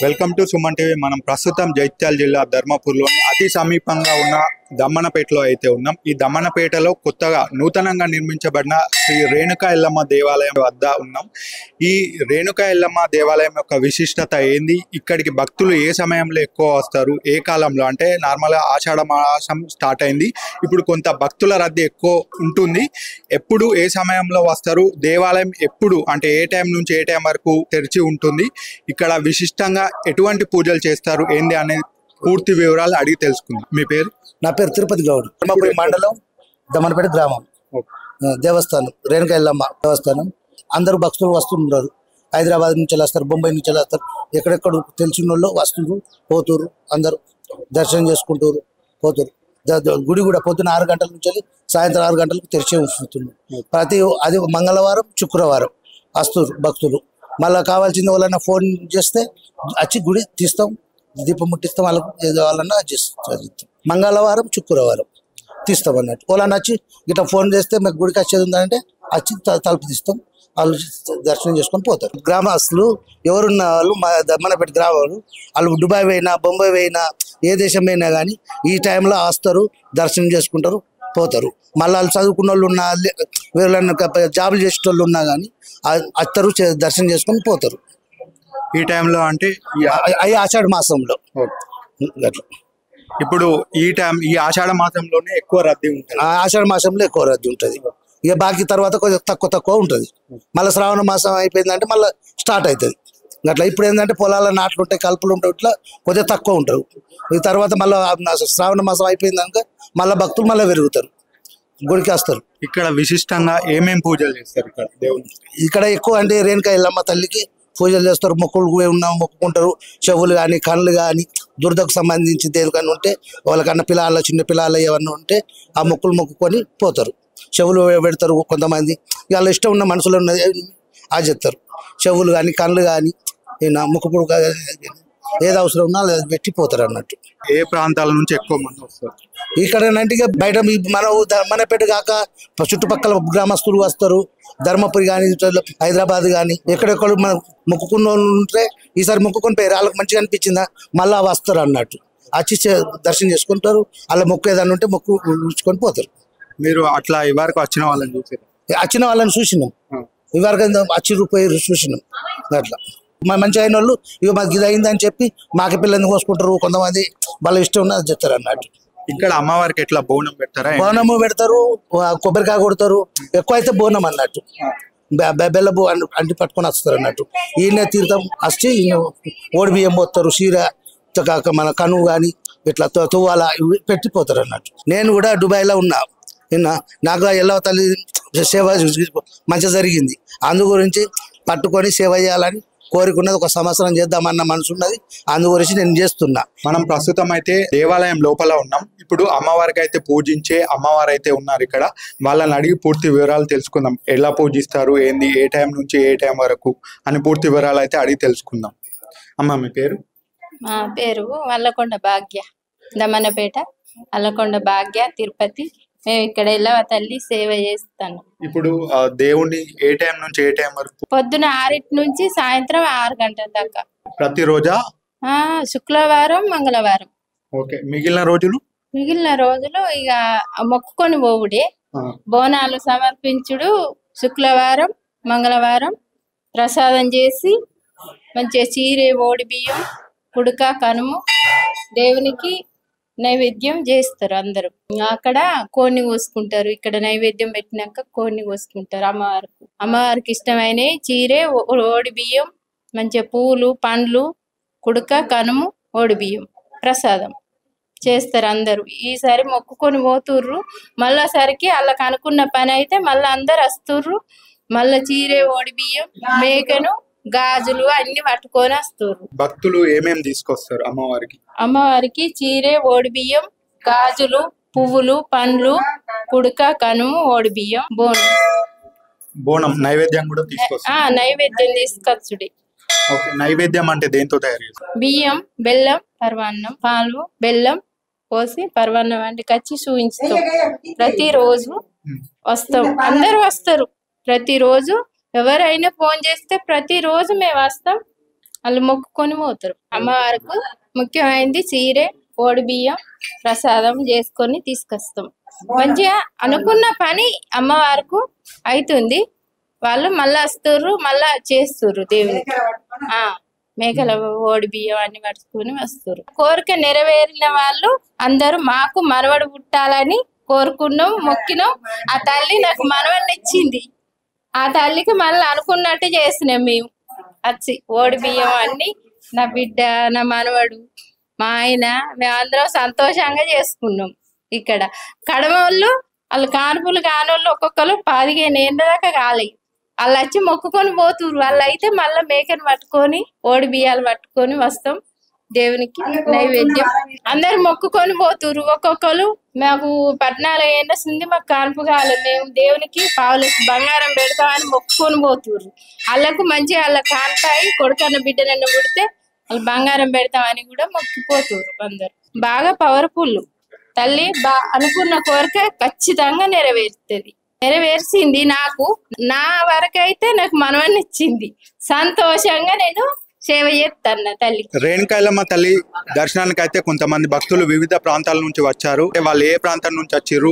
Welcome to Suman TV. మనం ప్రస్తుతం జైత్యాల జిల్లా ధర్మపూర్లోని అతి సమీపంగా ఉన్న దమ్మనపేటలో అయితే ఉన్నాం. ఈ దమ్మనపేటలో కొత్తగా నూతనంగా నిర్మించబడిన శ్రీ రేణుకా ఎల్లమ్మ దేవాలయం వద్ద ఉన్నాం. ఈ రేణుకా ఎల్లమ్మ దేవాలయం యొక్క విశిష్టత ఏంది, ఇక్కడికి భక్తులు ఏ సమయంలో ఎక్కువ వస్తారు, ఏ కాలంలో అంటే నార్మల్గా ఆషాఢ మాసం స్టార్ట్ అయింది, ఇప్పుడు కొంత భక్తుల రద్దీ ఎక్కువ ఉంటుంది, ఎప్పుడు ఏ సమయంలో వస్తారు, దేవాలయం ఎప్పుడు అంటే ఏ టైం నుంచి ఏ టైం వరకు తెరిచి ఉంటుంది, ఇక్కడ విశిష్టంగా ఎటువంటి పూజలు చేస్తారు ఏంది అనేది పూర్తి వివరాలు అడిగి తెలుసుకుందాం. మీ పేరు? నా పేరు తిరుపతి గౌడ్, ధర్మపురి మండలం, దమ్మనపేట గ్రామం. దేవస్థానం రేణుకా ఎల్లమ్మ దేవస్థానం. అందరూ భక్తులు వస్తుంటారు. హైదరాబాద్ నుంచి వస్తారు, బొంబాయి నుంచి వస్తారు, ఎక్కడెక్కడ తెలిసిన వాళ్ళు వస్తుండ్రు, పోతురు, అందరూ దర్శనం చేసుకుంటారు, పోతురు. గుడి కూడా పొద్దున 6 గంటల నుంచి సాయంత్రం 6 గంటలకు తెరిచే ఉంచుతుంది. అది మంగళవారం శుక్రవారం వస్తారు భక్తులు. మళ్ళీ కావాల్సిన వాళ్ళన్నా ఫోన్ చేస్తే వచ్చి గుడి తీస్తాం, దీపం ముట్టిస్తాం, వాళ్ళకు ఏదో వాళ్ళన్నా చేస్తాం. మంగళవారం శుక్రవారం తీస్తాం అన్నట్టు. వాళ్ళని వచ్చి ఇట్లా ఫోన్ చేస్తే మీకు గుడికి వచ్చేది ఉందంటే వచ్చి తలుపు తీస్తాం, వాళ్ళు దర్శనం చేసుకొని పోతారు. గ్రామస్తులు ఎవరున్న వాళ్ళు మా దమ్మనపేట గ్రామాలు వాళ్ళు దుబాయ్ పోయినా బొంబాయి పోయినా ఏ దేశం పోయినా కానీ ఈ టైంలో వస్తారు, దర్శనం చేసుకుంటారు, పోతారు. మళ్ళీ వాళ్ళు చదువుకున్న వాళ్ళు ఉన్నా, వీళ్ళని జాబులు చేసే వాళ్ళు ఉన్నా కానీ వస్తారు, దర్శనం చేసుకొని పోతారు. ఈ టైంలో అంటే ఈ ఆషాఢ మాసంలో అట్లా. ఇప్పుడు ఈ ఆషాఢ మాసంలోనే ఎక్కువ రద్దీ ఉంటుంది. ఆషాఢ మాసంలో ఎక్కువ రద్దీ ఉంటుంది. ఇక బాకీ తర్వాత కొంచెం తక్కువ ఉంటుంది. మళ్ళీ శ్రావణ మాసం అయిపోయిందంటే మళ్ళీ స్టార్ట్ అవుతుంది అట్లా. ఇప్పుడు ఏంటంటే పొలాల నాట్లు ఉంటాయి, కలుపులు ఉంటాయి, ఇట్లా కొంచెం తక్కువ ఉంటారు. ఈ తర్వాత మళ్ళీ శ్రావణ మాసం అయిపోయిందాక మళ్ళీ భక్తులు మళ్ళీ పెరుగుతారు, గుడికి వస్తారు. ఇక్కడ విశిష్టంగా ఏమేమి పూజలు చేస్తారు ఇక్కడ దేవుని? ఇక్కడ ఎక్కువ అంటే రేణుకా ఎల్లమ్మ తల్లికి పూజలు చేస్తారు. మొక్కులు మొక్కుకుంటారు. చెవులు కానీ కళ్ళు కానీ దురదకు సంబంధించి దేనికన్నా ఉంటే వాళ్ళకన్నా పిల్లల చిన్న పిల్లలు ఏమన్నా ఉంటే ఆ మొక్కులు మొక్కుకొని పోతారు. చెవులు పెడతారు కొంతమంది, వాళ్ళ ఇష్టం ఉన్న మనుషులు ఉన్నది ఆ చెప్తారు. చెవులు కానీ కళ్ళు కానీ ముక్కుపుడు ఏది అవసరం ఉన్నా అది పెట్టిపోతారు అన్నట్టు. ఏ ప్రాంతాల నుంచి ఎక్కువ మంది వస్తారు ఇక్కడ అంటే బయట మనపేట కాక చుట్టుపక్కల గ్రామస్తులు వస్తారు. ధర్మపురి కానీ హైదరాబాద్ కానీ ఎక్కడెక్కడ మనం మొక్కుకున్న వాళ్ళు ఉంటే ఈసారి మొక్కుకొని పోయారు, వాళ్ళకి మంచిగా అనిపించిందా మళ్ళీ వస్తారు అన్నట్టు. వచ్చి దర్శనం చేసుకుంటారు. అలా మొక్కు ఏదన్నా ఉంటే మొక్కు ఉంచుకొని పోతారు. మీరు అట్లా ఇవరకు వచ్చిన వాళ్ళని చూసారు? వచ్చిన వాళ్ళని చూసినాం, ఇవరకు వచ్చి రూపాయలు చూసినాం. అట్లా మంచిగా అయిన వాళ్ళు ఇక మాకు ఇది అయిందని చెప్పి మాకి పిల్లల్ని కోసుకుంటారు. కొంతమంది వాళ్ళ ఇష్టం ఉన్నది చెప్తారు అన్నట్టు. ఇక్కడ అమ్మవారికి ఎట్లా బోనం పెడతారా? బోనము పెడతారు, కొబ్బరికాయ కొడతారు. ఎక్కువ అయితే బోనం అన్నట్టు, బెల్లబు అంటి పట్టుకొని వస్తారు అన్నట్టు. ఈయన తీర్థం వచ్చి ఓడి బియ్యం పోతారు, చీర మన కనువు కానీ ఇట్లా తువ్వాల పెట్టిపోతారు అన్నట్టు. నేను కూడా దుబాయ్లో ఉన్నా, నాకు ఎల్లవ తల్లి సేవ మంచిగా జరిగింది. అందు గురించి పట్టుకొని సేవ చేయాలని కోరికున్నది. ఒక సంవత్సరం చేద్దామన్న మనసు ఉన్నది, అందు గురించి నేను చేస్తున్నా. మనం ప్రస్తుతం అయితే దేవాలయం లోపల ఉన్నాం. ఇప్పుడు అమ్మవారికి అయితే పూజించే అమ్మవారు అయితే ఉన్నారు ఇక్కడ. వాళ్ళని అడిగి పూర్తి వివరాలు తెలుసుకుందాం. ఎలా పూజిస్తారు ఏంది, ఏ టైం నుంచి ఏ టైం వరకు అని పూర్తి వివరాలు అయితే అడిగి తెలుసుకుందాం. అమ్మ మీ పేరు? మా పేరు అల్లకొండ భాగ్య, దమ్మనపేట అల్లకొండ భాగ్య, తిరుపతి. మేము ఇక్కడ ఎల్లవ తల్లి సేవ చేస్తాను. ఇప్పుడు దేవుణ్ణి ఏ టైం నుంచి ఏ టైం వరకు? పొద్దున 6 నుంచి సాయంత్రం 6 గంటల దాకా. ప్రతిరోజా? శుక్రవారం మంగళవారం. ఓకే. మిగిలిన రోజులు ఇక మొక్కుకొని పోవుడే, బోనాలు సమర్పించుడు. శుక్రవారం మంగళవారం ప్రసాదం చేసి మంచిగా చీరే ఓడి బియ్యం కుడుక కనుము దేవునికి నైవేద్యం చేస్తారు అందరూ. అక్కడ కోడిని కోసుకుంటారు. ఇక్కడ నైవేద్యం పెట్టినాక కోడిని కోసుకుంటారు. అమ్మవారికి ఇష్టమైన చీరే ఓడి బియ్యం, మంచిగా పూలు పండ్లు కుడుక కనుము ఓడి బియ్యం ప్రసాదం చేస్తారు అందరూ. ఈసారి మొక్కుకొని పోతుర్రు. మళ్ళా సరికి వాళ్ళకి అనుకున్న పని అయితే మళ్ళీ అందరు వస్తుర్రు. మళ్ళా చీరే ఓడి బియ్యం మేకను గాజులు అన్ని పట్టుకొని వస్తారు. భక్తులు ఏమేమి తీసుకొస్తారు అమ్మవారికి చీరే ఓడి బియ్యం, గాజులు, పువ్వులు, పండ్లు, కుడుక కనుము ఓడి బియ్యం, బోనం నైవేద్యం కూడా తీసుకొస్తారు. నైవేద్యం తీసుకొచ్చుడి. నైవేద్యం అంటే దేంతో తయారు చేస్తారు? బియ్యం, బెల్లం, పరమాన్నం, పాలు, బెల్లం పోసి పరమాన్నం వంటికొచ్చి చూపించుతాం. ప్రతిరోజు వస్తాం, అందరు వస్తారు. ప్రతిరోజు ఎవరైనా ఫోన్ చేస్తే ప్రతిరోజు మేము వస్తాం, వాళ్ళు మొక్కుకొని పోతారు. అమ్మవారికి ముఖ్యమైనది చీరే, ఓడి బియ్యం, ప్రసాదం చేసుకొని తీసుకొస్తాం. మంచిగా అనుకున్న పని అమ్మవారికి అవుతుంది. వాళ్ళు మళ్ళా వస్తుర్రు, మళ్ళా చేస్తుర్రు దేవునికి. మేకల ఓడి బియ్యం అన్ని పట్టుకుని వస్తుర్రు. కోరిక నెరవేరిన వాళ్ళు అందరూ మాకు మనవడు పుట్టాలని కోరుకున్నాం, మొక్కినాం. ఆ తల్లి నాకు మనవడిని ఇచ్చింది. ఆ తల్లికి మళ్ళీ అనుకున్నట్టు చేసినాం మేము. వచ్చి ఓడి బియ్యం అన్ని నా బిడ్డ, నా మనవడు, మా ఆయన, మేమందరం సంతోషంగా చేసుకున్నాం. ఇక్కడ కడమ వాళ్ళు కానుపులు కానోళ్ళు ఒక్కొక్కరు 15 ఏళ్ళ దాకా కాలేదు. వాళ్ళు వచ్చి మొక్కుకొని పోతుర్రు. వాళ్ళు అయితే మళ్ళీ మేకను పట్టుకొని ఓడి బియ్యాలు పట్టుకొని వస్తాం దేవునికి నైవేద్యం. అందరు మొక్కుకొని పోతుర్రు. ఒక్కొక్కరు మాకు 14 ఏళ్ళ ఉంది, మాకు కానుపు కాలేదు, మేము దేవునికి పావులు బంగారం పెడతామని మొక్కుకొని పోతుర్రు. వాళ్ళకు మంచిగా వాళ్ళ కాంతాయి కొడుకన్న బిడ్డనన్న పుడితే వాళ్ళు బంగారం పెడతామని కూడా మొక్కిపోతుర్రు. అందరు బాగా పవర్ఫుల్ తల్లి. అనుకున్న కోరిక ఖచ్చితంగా నెరవేరుతుంది. నెరవేర్చింది. నాకు నా వరకైతే నాకు మనవన్ని ఇచ్చింది. సంతోషంగా నేను సేవ చేస్తాను తల్లి. రేణుకా ఎల్లమ్మ తల్లి దర్శనానికి అయితే కొంతమంది భక్తులు వివిధ ప్రాంతాల నుంచి వచ్చారు. వాళ్ళు ఏ ప్రాంతం నుంచి వచ్చిర్రు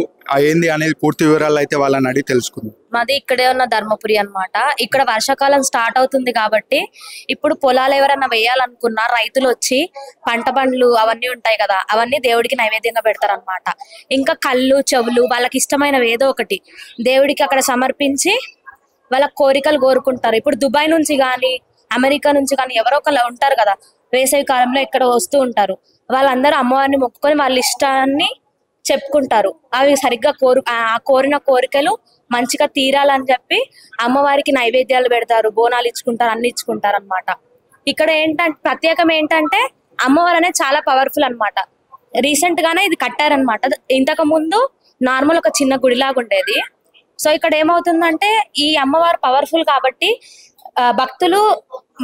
ఏంది అనేది పూర్తి వివరాలు అయితే వాళ్ళని అడిగి తెలుసుకుందాం. మాది ఇక్కడే ఉన్న ధర్మపురి అన్నమాట. ఇక్కడ వర్షాకాలం స్టార్ట్ అవుతుంది కాబట్టి ఇప్పుడు పొలాలు ఎవరన్నా వేయాలనుకున్నా రైతులు వచ్చి పంట బండ్లు అవన్నీ ఉంటాయి కదా, అవన్నీ దేవుడికి నైవేద్యంగా పెడతారనమాట. ఇంకా కళ్ళు, చెవులు వాళ్ళకి ఇష్టమైనవి ఏదో ఒకటి దేవుడికి అక్కడ సమర్పించి వాళ్ళ కోరికలు కోరుకుంటారు. ఇప్పుడు దుబాయ్ నుంచి కానీ అమెరికా నుంచి కానీ ఎవరో ఒకళ్ళు ఉంటారు కదా, వేసవి కాలంలో ఇక్కడ వస్తూ ఉంటారు. వాళ్ళందరూ అమ్మవారిని మొక్కుకొని వాళ్ళ ఇష్టాన్ని చెప్పుకుంటారు. అవి సరిగ్గా కోరిన కోరికలు మంచిగా తీరాలని చెప్పి అమ్మవారికి నైవేద్యాలు పెడతారు, బోనాలు ఇచ్చుకుంటారు, అన్ని ఇచ్చుకుంటారు అనమాట. ఇక్కడ ఏంటంటే ప్రత్యేకం ఏంటంటే అమ్మవారు అనేది చాలా పవర్ఫుల్ అనమాట. రీసెంట్ గానే ఇది కట్టారనమాట. ఇంతకు ముందు నార్మల్ ఒక చిన్న గుడిలాగా ఉండేది. సో ఇక్కడ ఏమవుతుందంటే ఈ అమ్మవారు పవర్ఫుల్ కాబట్టి భక్తులు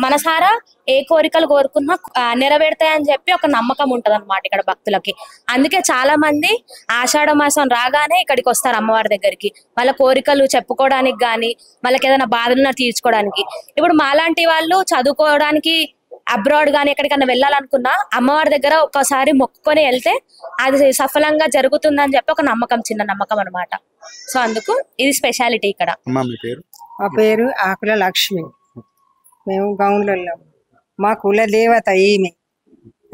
మనసారా ఏ కోరికలు కోరుకున్నా నెరవేరుతాయని చెప్పి ఒక నమ్మకం ఉంటది అనమాట ఇక్కడ భక్తులకి. అందుకే చాలా మంది ఆషాఢ మాసం రాగానే ఇక్కడికి వస్తారు అమ్మవారి దగ్గరికి, వాళ్ళ కోరికలు చెప్పుకోవడానికి గాని, వాళ్ళకి ఏదైనా బాధలను తీర్చుకోవడానికి. ఇప్పుడు మాలాంటి వాళ్ళు చదువుకోవడానికి అబ్రాడ్ గానీ ఎక్కడికన్నా వెళ్ళాలనుకున్నా అమ్మవారి దగ్గర ఒక్కసారి మొక్కుకొని వెళ్తే అది సఫలంగా జరుగుతుందని చెప్పి ఒక నమ్మకం, చిన్న నమ్మకం అనమాట. సో అందుకు ఇది స్పెషాలిటీ ఇక్కడ. మా పేరు ఆకుల లక్ష్మి. మేము గౌన్లలో. మా కుల దేవత ఈమె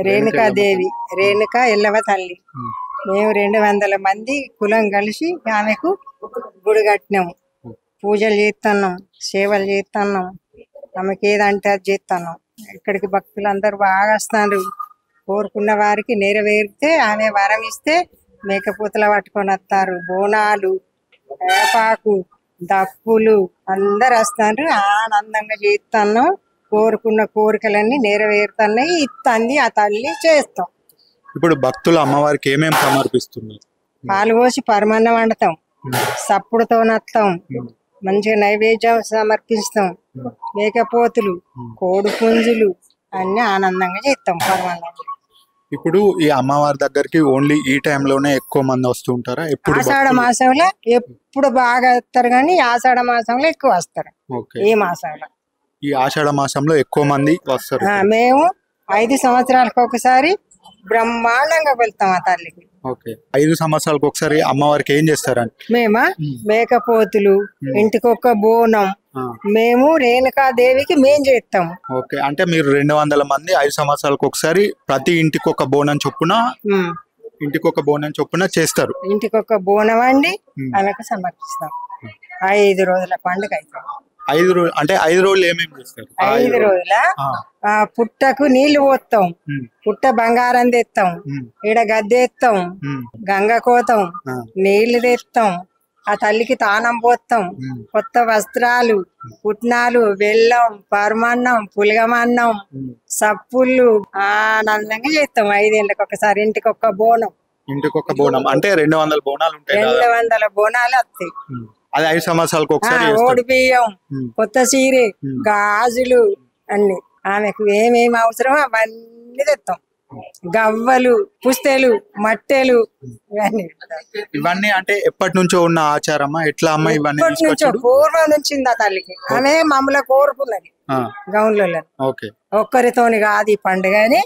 రేణుకాదేవి, రేణుకా ఎల్లవ తల్లి. మేము 200 మంది కులం కలిసి ఆమెకు గుడి కట్టినాము. పూజలు చేస్తున్నాం, సేవలు చేస్తున్నాం, ఆమెకి ఏదంటే అది చేస్తున్నాం. ఇక్కడికి భక్తులందరూ బాగా వస్తారు. కోరుకున్న వారికి నెరవేరితే ఆమె వరం ఇస్తే మేకపోతల పట్టుకొని వస్తారు. బోనాలు, వేపాకు, దప్పులు అందరు వస్తారు. ఆనందంగా చేస్తున్నాం. కోరుకున్న కోరికలన్నీ నెరవేరుతున్నాయి. ఇస్తుంది ఆ తల్లి, చేస్తాం. ఇప్పుడు భక్తులు అమ్మవారికి ఏమేమి సమర్పిస్తున్నారు? పాలు పోసి పరమాన్నం వండుతాం, సప్పుడుతో నత్తాం, మంచిగా నైవేద్యం సమర్పిస్తాం. మేకపోతులు, కోడి పుంజులు అన్ని ఆనందంగా చేస్తాం పరమాన్నం. ఇప్పుడు ఈ అమ్మవారి దగ్గరికి ఓన్లీ ఈ టైంలోనే ఎక్కువ మంది వస్తూ ఉంటారా? ఎప్పుడు ఆషాఢ మాసంలో ఎప్పుడు బాగా వస్తారు, కానీ ఆషాఢ మాసంలో ఎక్కువ వస్తారు. ఈ మాసంలో, ఈ ఆషాఢ మాసంలో ఎక్కువ మంది వస్తారు. మేము 5 సంవత్సరాలకు ఒకసారి బ్రహ్మాండంగా వెళ్తాం ఆ తల్లికి. 5 సంవత్సరాలకు ఒకసారి అమ్మవారికి ఏం చేస్తారండి? మేమా మేకపోతులు, ఇంటికొక బోనం, మేము రేణుకాదేవికి మేం చేస్తాం. అంటే మీరు 200 మంది 5 సంవత్సరాలకు ఒకసారి ప్రతి ఇంటికొక బోనం చొప్పున చేస్తారు. ఇంటికొక బోనం అండి ఆమెకు సమర్పిస్తాం. 5 రోజుల పండుగ అయితే 5 రోజులు. అంటే 5 రోజులు ఏమేమి చేస్తారు? 5 రోజుల పుట్టకు నీళ్లు పోస్తాం, పుట్ట బంగారం తెస్తాం, ఈడ గద్దెత్తాం, గంగ కోతాం, నీళ్లు తెస్తాం, ఆ తల్లికి తానం పోస్తాం, కొత్త వస్త్రాలు, పుట్నాలు, బెల్లం, పరమాన్నం, పులగమన్నం, సప్పుళ్ళు ఆనందంగా చేస్తాం. 5 ఏళ్ళకి ఒకసారి ఇంటికొక బోనం. అంటే 200 బోనాలు ఉంటాయి. 200 బోనాలు వస్తాయి. అది 5 సంవత్సరాలకు ఒకసారి. ఓడి బియ్యం, కొత్త చీరే, గాజులు అన్ని ఆమెకు ఏమేమి అవసరమో అవన్నీ తెస్తాం. గవ్వలు, పుస్తెలు, మట్టెలు ఇవన్నీ ఇవన్నీ అంటే ఎప్పటి నుంచో ఉన్న ఆచారమా ఎట్లా అమ్మ ఇవన్నీ ఇప్పటి నుంచో తీసుకొచ్చుడు? పూర్వం నుంచి ఉంది ఆ తల్లికి. ఆమె మమ్మల్ని కోరుకున్నది గౌన్లలో. ఓకే. ఒక్కరితోని కాదు ఈ పండుగ అని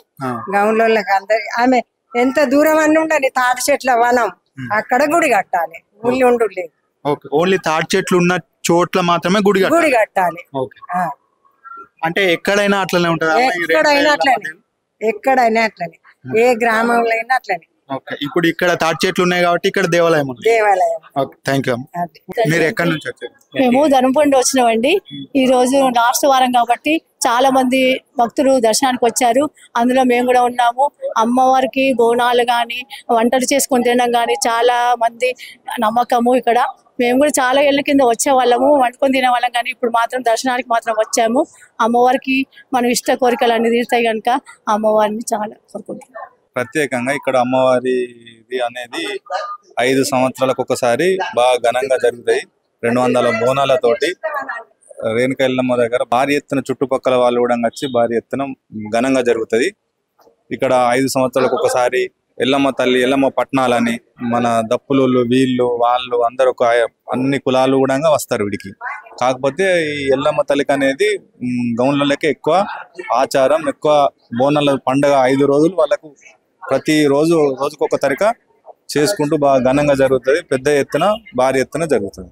గౌన్లోళ్ళకి అందరి. ఆమె ఎంత దూరం అని ఉండని తాటి చెట్ల వనం అక్కడ గుడి కట్టాలి. ఉల్లి ఉండు లేదు. ఓకే. ఓన్లీ తాటి చెట్లు ఉన్న చోట్ల మాత్రమే గుడి గుడి కట్టాలి. ఓకే. అంటే ఎక్కడైనా అట్లనే ఉంటదా? ఎక్కడైనా అట్లనే, ఎక్కడైనా అట్లనే, ఏ గ్రామంలో అయినా అట్లనే. ఓకే. ఇప్పుడు ఇక్కడ తాటి చెట్లు ఉన్నాయి కాబట్టి ఇక్కడ దేవాలయం ఉంది. దేవాలయం. Okay, thank you. మీరు ఎక్కడి నుంచి వచ్చారు? మేము ధర్మపురి వచ్చినామండి. ఈ రోజు లాస్ట్ వారం కాబట్టి చాలా మంది భక్తులు దర్శనానికి వచ్చారు. అందులో మేము కూడా ఉన్నాము. అమ్మవారికి బోనాలు కానీ వంటలు చేసుకొని తినడం కానీ చాలా మంది నమ్మకము. ఇక్కడ మేము కూడా చాలా ఏళ్ళ కింద వచ్చే వాళ్ళము, వండుకొని తినేవాళ్ళం. కానీ ఇప్పుడు మాత్రం దర్శనానికి మాత్రం వచ్చాము. అమ్మవారికి మనం ఇష్ట కోరికలు అన్ని తీరుతాయి కనుక అమ్మవారిని చాలా కోరుకుంటున్నాం. ప్రత్యేకంగా ఇక్కడ అమ్మవారిది అనేది 5 సంవత్సరాలకు ఒకసారి బాగా ఘనంగా జరుగుతాయి. 200 బోనాలతోటి రేణుకా ఎల్లమ్మ దగ్గర భారీ ఎత్తున చుట్టుపక్కల వాళ్ళు కూడా వచ్చి భారీ ఎత్తున ఘనంగా జరుగుతుంది. ఇక్కడ 5 సంవత్సరాలకు ఒకసారి ఎల్లమ్మ తల్లి, ఎల్లమ్మ పట్నాలని మన దప్పులు వీళ్ళు వాళ్ళు అందరూ అన్ని కులాలు కూడా వస్తారు వీడికి. కాకపోతే ఈ ఎల్లమ్మ తల్లికి అనేది గౌన్లకే ఎక్కువ ఆచారం, ఎక్కువ బోనాల పండుగ 5 రోజులు వాళ్ళకు ప్రతి రోజుకొక తరిక చేసుకుంటూ బాగా ఘనంగా జరుగుతుంది. పెద్ద ఎత్తున భారీ ఎత్తున జరుగుతుంది.